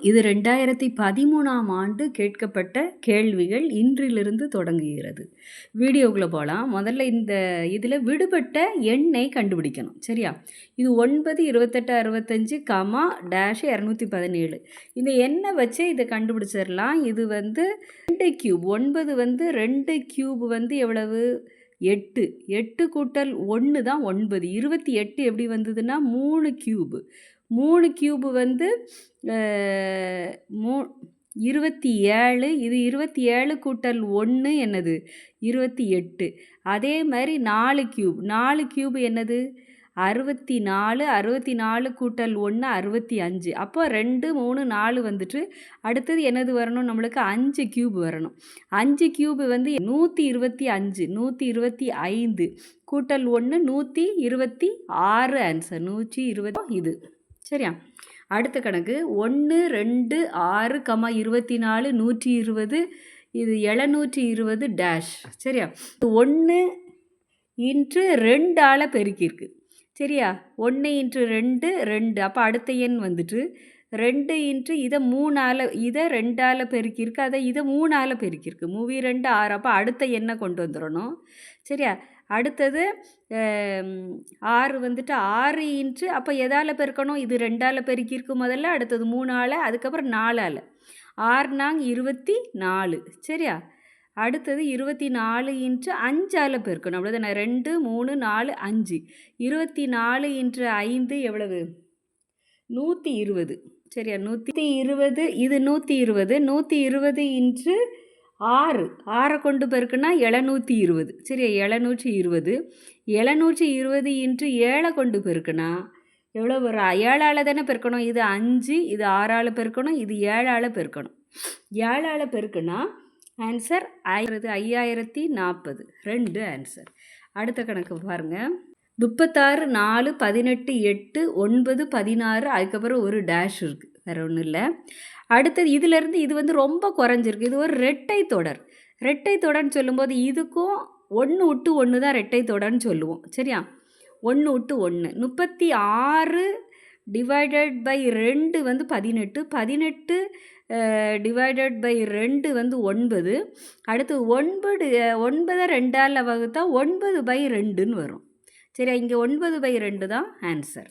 இது 2013ஆம் ஆண்டு கேட்கப்பட்ட கேள்விகள் இன்றிலிருந்து தொடங்குகிறது. வீடியோக்குள்ள போலாம். முதல்ல இதில் விடுபட்ட எண்ணை கண்டுபிடிக்கணும். சரியா? இது 9, 28, 65, டேஷ் 217. இந்த எண்ணை வச்சு இதை கண்டுபிடிச்சிடலாம். இது 2 கியூப். 9 2 கியூப் எவ்வளவு? 8. 8 கூட்டல் 1 தான் 9. 28 எப்படி வந்ததுன்னா 3 கியூபு. 3 கியூபு 27. இது 27 கூட்டல் 1 என்னது? 28. அதே மாதிரி 4 கியூப். 4 கியூப் என்னது? 64. 64 கூட்டல் 1 65. அப்போ 2, 3, 4 வந்துட்டு அடுத்தது என்னது வரணும்? நம்மளுக்கு 5 கியூப் வரணும். 5 கியூப் 125. 125 கூட்டல் 1 126 ஆன்சர். 120 இது. சரியா? அடுத்த கணக்கு 1, 2, 6, 24, 120. இது 720 டேஷ். சரியா? 1 இன்ட்டு 2ஆல் பெருக்கியிருக்கு. சரியா? 1 இன்ட்டு 2 2. அப்போ அடுத்த எண் 2 இன்ட்டு இதை 3ஆல், இதை 2ஆல் பெருக்கியிருக்கு, இதை 3ஆல் பெருக்கியிருக்கு. 3 2 6. அப்போ அடுத்த எண்ணை கொண்டு வந்துடணும். சரியா? அடுத்தது 6 6 இன்ட்டு அப்போ எதால் பெருக்கணும்? இது 2ஆல் பெருக்கியிருக்கு முதல்ல, அடுத்தது 3ஆல், அதுக்கப்புறம் 4ஆல். 6 நாங் 24. சரியா? அடுத்தது 24 இன்ட்டு 5ஆல் பெருக்கணும். அவ்வளோதானே? 2 3 4 5. 24 இன்ட்டு 5 எவ்வளவு? 120. சரியா? 120. இது 120. 120 இன்ட்டு 6. 6 கொண்டு பெருக்குன்னா 720. சரியா? 720. 720 இன்ட்டு 7 கொண்டு பெருக்குன்னா எவ்வளோ வரும்? 7ஆல் தானே பெருக்கணும். இது 5, இது 6ஆல் பெருக்கணும், இது 7ஆல் பெருக்கணும். 7ஆல் பெருக்குன்னா ஆன்சர் 5040. 2 ஆன்சர். அடுத்த கணக்கு பாருங்கள். 36 4 18 8 9 16. அதுக்கப்புறம் ஒரு டேஷ் இருக்குது, வேறு ஒன்றும் இல்லை. அடுத்தது இதிலேருந்து இது ரொம்ப குறைஞ்சிருக்கு. இது ஒரு ரெட்டை தொடர். ரெட்டை தொடர்னு சொல்லும்போது இதுக்கும் 1 விட்டு 1 தான் ரெட்டை தொடர்னு சொல்லுவோம். சரியா? 1 விட்டு 1. 36 டிவைடட் பை 2 18. 18 divided by 2 9. அடுத்து 9 2ஆல் வகுத்தா 9/2ன்னு வரும். சரியா? இங்கே 9/2 தான் ஆன்சர்.